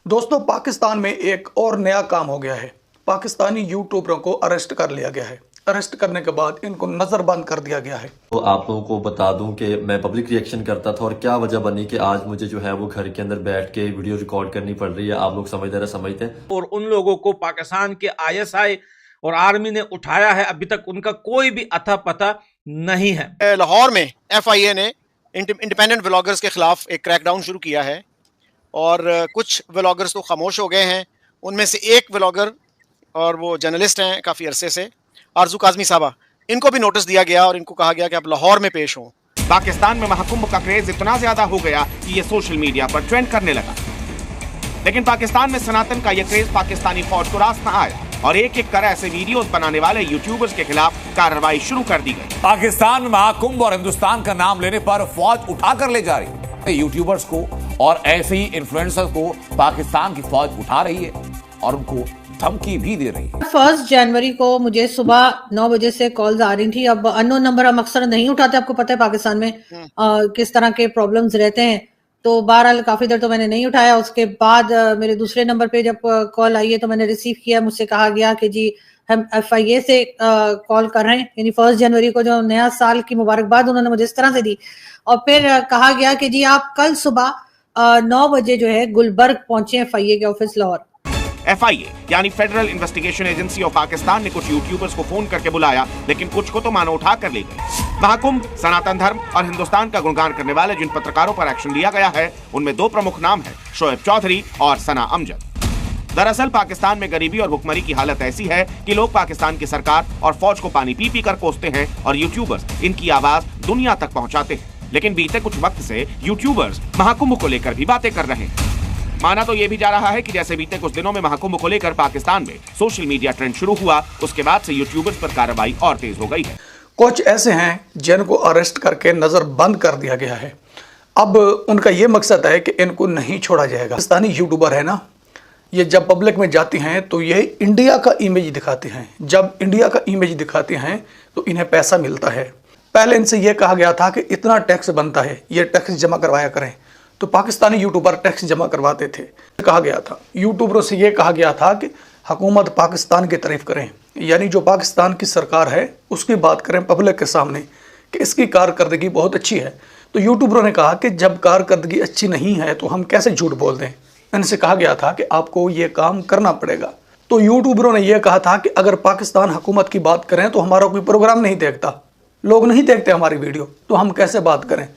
दोस्तों, पाकिस्तान में एक और नया काम हो गया है। पाकिस्तानी यूट्यूबरों को अरेस्ट कर लिया गया है। अरेस्ट करने के बाद इनको नजरबंद कर दिया गया है। तो आप लोगों को बता दूं कि मैं पब्लिक रिएक्शन करता था और क्या वजह बनी कि आज मुझे जो है वो घर के अंदर बैठ के वीडियो रिकॉर्ड करनी पड़ रही है। आप लोग समझते हैं। और उन लोगों को पाकिस्तान के आईएसआई और आर्मी ने उठाया है, अभी तक उनका कोई भी अता पता नहीं है। लाहौर में एफआईए ने इंडिपेंडेंट व्लॉगर्स के खिलाफ एक क्रैकडाउन शुरू किया है और कुछ व्लॉगर्स तो खामोश हो गए हैं। उनमें से एक व्लॉगर और वो जर्नलिस्ट हैं काफ़ी अरसे से, आरजू काजमी साहबा, इनको भी नोटिस दिया गया और इनको कहा गया कि आप लाहौर में पेश हों। पाकिस्तान में महाकुंभ का क्रेज इतना ज्यादा हो गया कि ये सोशल मीडिया पर ट्रेंड करने लगा, लेकिन पाकिस्तान में सनातन का ये क्रेज पाकिस्तानी फौज को रास न आया और एक एक कर ऐसे वीडियोस बनाने वाले यूट्यूबर्स के खिलाफ कार्रवाई शुरू कर दी गई। पाकिस्तान में महाकुंभ और हिंदुस्तान का नाम लेने पर फौज उठाकर ले जा रही है। यूट्यूबर्स को और ऐसे ही इन्फ्लुएंसर्स को पाकिस्तान की फौज उठा रही है और उनको धमकी भी दे रही है। 1 जनवरी को मुझे सुबह 9 बजे से कॉल्स आ रही थी। अब अननोन नंबर हम अक्सर नहीं उठाते, आपको पता है पाकिस्तान में किस तरह के प्रॉब्लम्स रहते हैं। तो बहरहाल काफी देर तो मैंने नहीं उठाया। उसके बाद मेरे दूसरे नंबर पे जब कॉल आई है तो मैंने रिसीव किया। मुझसे कहा गया कि जी हम एफआईए से कॉल कर रहे हैं, यानी 1 जनवरी को जो नया साल की मुबारकबाद उन्होंने मुझे इस तरह से दी। और फिर कहा गया कि जी आप कल सुबह 9 बजे जो है गुलबर्ग पहुंचे एफआईए के ऑफिस लाहौर। एफआईए यानी federal investigation agency of Pakistan ने कुछ यूट्यूबर्स को फोन करके बुलाया, लेकिन कुछ को तो मानो उठा कर ले गए। महाकुंभ, सनातन धर्म और हिंदुस्तान का गुणगान करने वाले जिन पत्रकारों पर एक्शन लिया गया है उनमें 2 प्रमुख नाम है, शोएब चौधरी और सना अमजद। दरअसल पाकिस्तान में गरीबी और भुखमरी की हालत ऐसी है कि लोग पाकिस्तान की सरकार और फौज को पानी पी पी कर कोसते हैं और यूट्यूबर्स इनकी आवाज दुनिया तक पहुंचाते हैं। लेकिन बीते कुछ वक्त से यूट्यूबर्स महाकुंभ को लेकर भी बातें कर रहे हैं। माना तो ये भी जा रहा है कि जैसे बीते कुछ दिनों में महाकुंभ को लेकर पाकिस्तान में सोशल मीडिया ट्रेंड शुरू हुआ, उसके बाद से यूट्यूबर्स पर कार्रवाई और तेज हो गई है। कुछ ऐसे हैं जिनको अरेस्ट करके नजरबंद कर दिया गया है। अब उनका ये मकसद है कि इनको नहीं छोड़ा जाएगा। पाकिस्तानी यूट्यूबर है ना, ये जब पब्लिक में जाती हैं तो ये इंडिया का इमेज दिखाते हैं। जब इंडिया का इमेज दिखाते हैं तो इन्हें पैसा मिलता है। पहले इनसे यह कहा गया था कि इतना टैक्स बनता है, ये टैक्स जमा करवाया करें, तो पाकिस्तानी यूट्यूबर टैक्स जमा करवाते थे। कहा गया था यूट्यूबरों से, ये कहा गया था कि हुकूमत पाकिस्तान की तारीफ करें, यानी जो पाकिस्तान की सरकार है उसकी बात करें पब्लिक के सामने कि इसकी कारकर्दगी बहुत अच्छी है। तो यूट्यूबरों ने कहा कि जब कारकर्दगी अच्छी नहीं है तो हम कैसे झूठ बोल दें। इनसे कहा गया था कि आपको ये काम करना पड़ेगा। तो यूट्यूबरों ने यह कहा था कि अगर पाकिस्तान हुकूमत की बात करें तो हमारा कोई प्रोग्राम नहीं देखता, लोग नहीं देखते हमारी वीडियो, तो हम कैसे बात करें।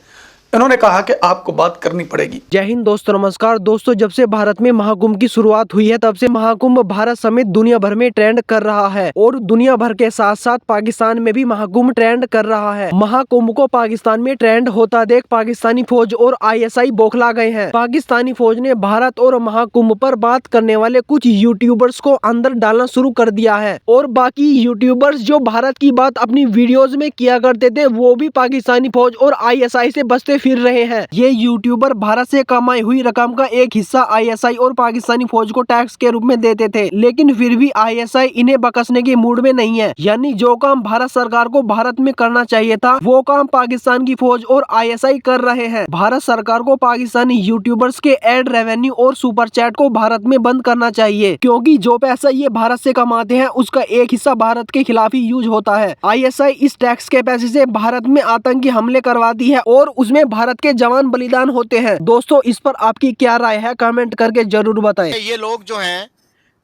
इन्होंने कहा कि आपको बात करनी पड़ेगी। जय हिंद दोस्तों, नमस्कार दोस्तों। जब से भारत में महाकुंभ की शुरुआत हुई है तब से महाकुंभ भारत समेत दुनिया भर में ट्रेंड कर रहा है और दुनिया भर के साथ साथ पाकिस्तान में भी महाकुंभ ट्रेंड कर रहा है। महाकुंभ को पाकिस्तान में ट्रेंड होता देख पाकिस्तानी फौज और आईएसआई बौखला गए हैं। पाकिस्तानी फौज ने भारत और महाकुंभ पर बात करने वाले कुछ यूट्यूबर्स को अंदर डालना शुरू कर दिया है और बाकी यूट्यूबर्स जो भारत की बात अपनी वीडियोज में किया करते थे वो भी पाकिस्तानी फौज और आईएसआई से बचते फिर रहे हैं। ये यूट्यूबर भारत से कमाई हुई रकम का एक हिस्सा आईएसआई और पाकिस्तानी फौज को टैक्स के रूप में देते थे, लेकिन फिर भी आईएसआई इन्हें बकसने के मूड में नहीं है। यानी जो काम भारत सरकार को भारत में करना चाहिए था वो काम पाकिस्तान की फौज और आईएसआई कर रहे हैं। भारत सरकार को पाकिस्तानी यूट्यूबर्स के एड रेवेन्यू और सुपर चैट को भारत में बंद करना चाहिए, क्योंकि जो पैसा ये भारत से कमाते हैं उसका एक हिस्सा भारत के खिलाफ ही यूज होता है। आईएसआई इस टैक्स के पैसे से भारत में आतंकी हमले करवाती है और उसमें भारत के जवान बलिदान होते हैं। दोस्तों, इस पर आपकी क्या राय है, कमेंट करके जरूर बताएं। ये लोग जो हैं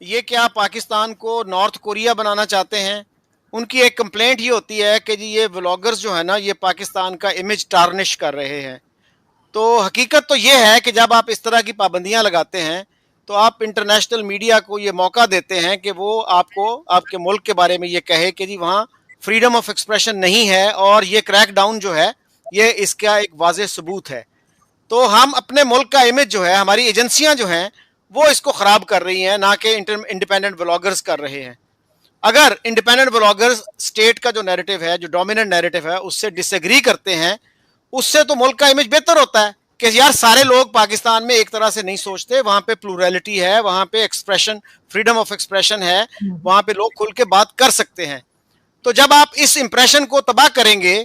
ये क्या पाकिस्तान को नॉर्थ कोरिया बनाना चाहते हैं? उनकी एक कंप्लेंट ये होती है कि जी ये व्लॉगर्स जो है ना ये पाकिस्तान का इमेज टार्निश कर रहे हैं। तो हकीकत तो ये है कि जब आप इस तरह की पाबंदियां लगाते हैं तो आप इंटरनेशनल मीडिया को ये मौका देते हैं कि वो आपको आपके मुल्क के बारे में ये कहे कि जी वहाँ फ्रीडम ऑफ एक्सप्रेशन नहीं है, और ये क्रैकडाउन जो है ये इसका एक वाज़ेह सबूत है। तो हम अपने मुल्क का इमेज जो है, हमारी एजेंसियां जो हैं वो इसको ख़राब कर रही हैं, ना कि इंडिपेंडेंट व्लॉगर्स कर रहे हैं। अगर इंडिपेंडेंट व्लॉगर्स स्टेट का जो नैरेटिव है, जो डोमिनेंट नैरेटिव है, उससे डिसएग्री करते हैं, उससे तो मुल्क का इमेज बेहतर होता है कि यार सारे लोग पाकिस्तान में एक तरह से नहीं सोचते, वहाँ पे प्लूरलिटी है, वहाँ पे एक्सप्रेशन, फ्रीडम ऑफ एक्सप्रेशन है, वहाँ पे लोग खुल के बात कर सकते हैं। तो जब आप इस इंप्रेशन को तबाह करेंगे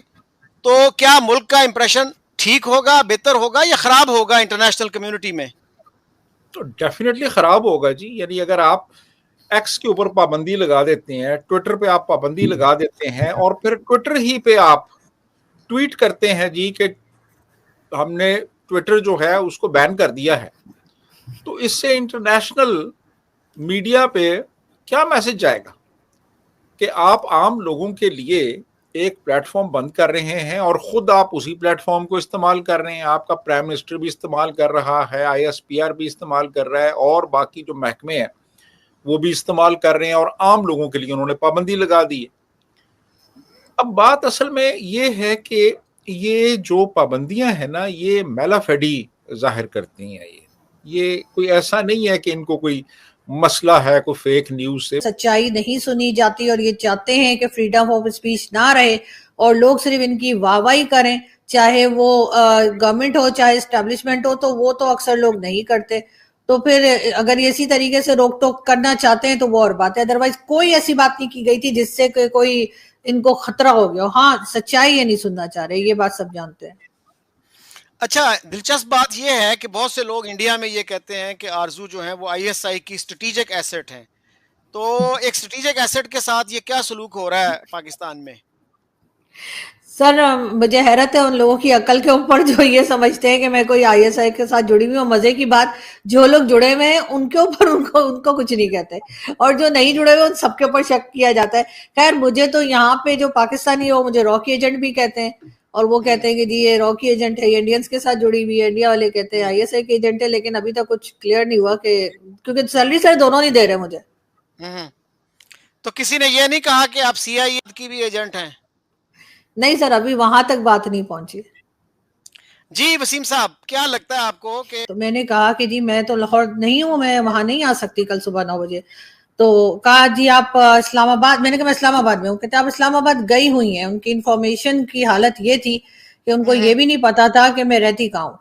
तो क्या मुल्क का इंप्रेशन ठीक होगा, बेहतर होगा या खराब होगा इंटरनेशनल कम्युनिटी में? तो डेफिनेटली खराब होगा जी। यानी अगर आप एक्स के ऊपर पाबंदी लगा देते हैं, ट्विटर पे आप पाबंदी लगा देते हैं और फिर ट्विटर ही पे आप ट्वीट करते हैं जी कि हमने ट्विटर जो है उसको बैन कर दिया है, तो इससे इंटरनेशनल मीडिया पे क्या मैसेज जाएगा कि आप आम लोगों के लिए एक प्लेटफॉर्म बंद कर रहे हैं और खुद आप उसी प्लेटफॉर्म को इस्तेमाल कर रहे हैं। आपका प्राइम मिनिस्टर भी इस्तेमाल कर रहा है, ISPR भी इस्तेमाल कर रहा है और बाकी जो महकमे हैं वो भी इस्तेमाल कर रहे हैं और आम लोगों के लिए उन्होंने पाबंदी लगा दी है। अब बात असल में ये है कि ये जो पाबंदियां हैं ना, ये मैलाफेडी जाहिर करती हैं। ये कोई ऐसा नहीं है कि इनको कोई मसला है कोई फेक न्यूज से। सच्चाई नहीं सुनी जाती और ये चाहते हैं कि फ्रीडम ऑफ स्पीच ना रहे और लोग सिर्फ इनकी वाहवाही करें, चाहे वो गवर्नमेंट हो चाहे एस्टेब्लिशमेंट हो, तो वो तो अक्सर लोग नहीं करते। तो फिर अगर ये इसी तरीके से रोक टोक करना चाहते हैं तो वो और बात है, अदरवाइज कोई ऐसी बात नहीं की गई थी जिससे कोई इनको खतरा हो गया। हाँ, सच्चाई ये नहीं सुनना चाह रहे, ये बात सब जानते हैं। अच्छा, दिलचस्प बात यह है कि बहुत से लोग इंडिया में ये कहते हैं कि आरजू जो है वो ISI की स्ट्रेटेजिक एसेट है। तो एक स्ट्रेटेजिक एसेट के साथ ये क्या सलूक हो रहा है पाकिस्तान में? सर, मुझे हैरत है उन लोगों की अकल के ऊपर जो ये समझते हैं कि मैं कोई ISI के साथ जुड़ी हुई हूँ। मजे की बात, जो लोग जुड़े हुए हैं उनके ऊपर उनको कुछ नहीं कहते और जो नहीं जुड़े हुए उन सबके ऊपर शक किया जाता है। खैर, मुझे तो यहाँ पे जो पाकिस्तानी है वो मुझे रॉकी एजेंट भी कहते हैं और वो कहते हैं कि जी ये रॉकी एजेंट है, ये इंडियंस के साथ जुड़ी हुई है। इंडिया वाले कहते हैं ISI के एजेंट है, लेकिन अभी तक कुछ क्लियर नहीं हुआ कि, क्योंकि सैलरी सर दोनों नहीं दे रहे मुझे। तो किसी ने ये नहीं कहा कि आप CIA की भी एजेंट हैं? नहीं सर, अभी वहां तक बात नहीं पहुंची। जी वसीम साहब, क्या लगता है आपको कि? तो मैंने कहा कि जी मैं तो लाहौर नहीं हूँ, मैं वहां नहीं आ सकती कल सुबह 9 बजे। तो कहा जी आप इस्लामाबाद, मैंने कहा मैं इस्लामाबाद में हूँ। कहते आप इस्लामाबाद गई हुई हैं। उनकी इंफॉर्मेशन की हालत ये थी कि उनको ये भी नहीं पता था कि मैं रहती कहाँ हूँ।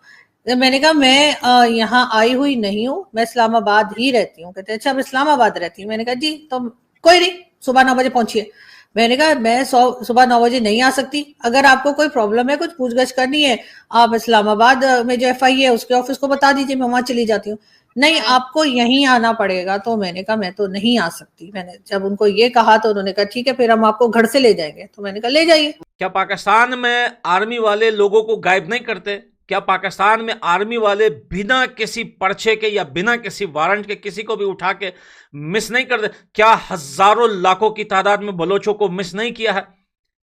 तो मैंने कहा मैं यहाँ आई हुई नहीं हूँ, मैं इस्लामाबाद ही रहती हूँ। कहते अच्छा आप इस्लामाबाद रहती हूँ। मैंने कहा जी तो कोई नहीं, सुबह 9 बजे पहुंचिए। मैंने कहा मैं सुबह 9 बजे नहीं आ सकती, अगर आपको कोई प्रॉब्लम है, कुछ पूछगछ करनी है, आप इस्लामाबाद में जो FI है उसके ऑफिस को बता दीजिए, मैं वहां चली जाती हूँ। नहीं, आपको यहीं आना पड़ेगा। तो मैंने कहा मैं तो नहीं आ सकती। मैंने जब उनको ये कहा तो उन्होंने कहा ठीक है फिर हम आपको घर से ले जाएंगे। तो मैंने कहा ले जाइए। क्या पाकिस्तान में आर्मी वाले लोगों को गायब नहीं करते? क्या पाकिस्तान में आर्मी वाले बिना किसी पर्चे के या बिना किसी वारंट के किसी को भी उठा के मिस नहीं करते? क्या हजारों लाखों की तादाद में बलोचों को मिस नहीं किया है?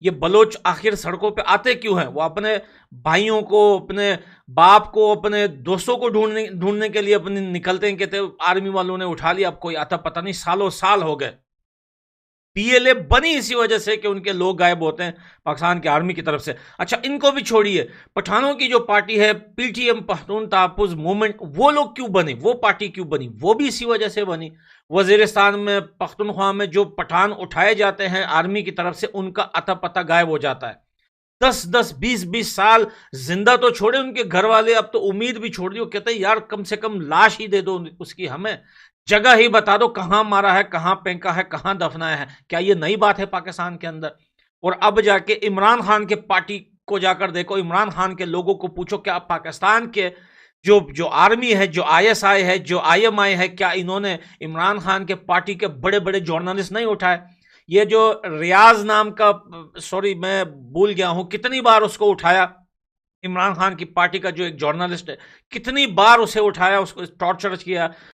ये बलोच आखिर सड़कों पे आते क्यों हैं? वो अपने भाइयों को, अपने बाप को, अपने दोस्तों को ढूंढने के लिए अपने निकलते हैं। कहते आर्मी वालों ने उठा लिया, अब कोई आता पता नहीं, सालों साल हो गए। PLA बनी इसी वजह से कि उनके लोग गायब होते हैं पाकिस्तान की आर्मी की तरफ से। अच्छा, इनको भी छोड़िए, पठानों की जो पार्टी है PTM, पख्तून तहफ़्फ़ुज़ मूवमेंट, वो लोग क्यों बने, वो पार्टी क्यों बनी? वो भी इसी वजह से बनी। वजीरिस्तान में, पख्तूनख्वा में जो पठान उठाए जाते हैं आर्मी की तरफ से, उनका अता पता गायब हो जाता है। 10-10, 20-20 साल जिंदा तो छोड़े, उनके घर वाले अब तो उम्मीद भी छोड़ दी। वो कहते हैं यार कम से कम लाश ही दे दो उसकी, हमें जगह ही बता दो, कहां मारा है, कहां फेंका है, कहां दफनाया है। क्या ये नई बात है पाकिस्तान के अंदर? और अब जाके इमरान खान के पार्टी को जाकर देखो, इमरान खान के लोगों को पूछो क्या पाकिस्तान के जो आर्मी है, जो ISI है, जो IMI है, क्या इन्होंने इमरान खान के पार्टी के बड़े बड़े जर्नलिस्ट नहीं उठाए? ये जो रियाज नाम का, सॉरी मैं भूल गया हूं कितनी बार उसको उठाया, इमरान खान की पार्टी का जो एक जर्नलिस्ट है, कितनी बार उसे उठाया, उसको टॉर्चर किया।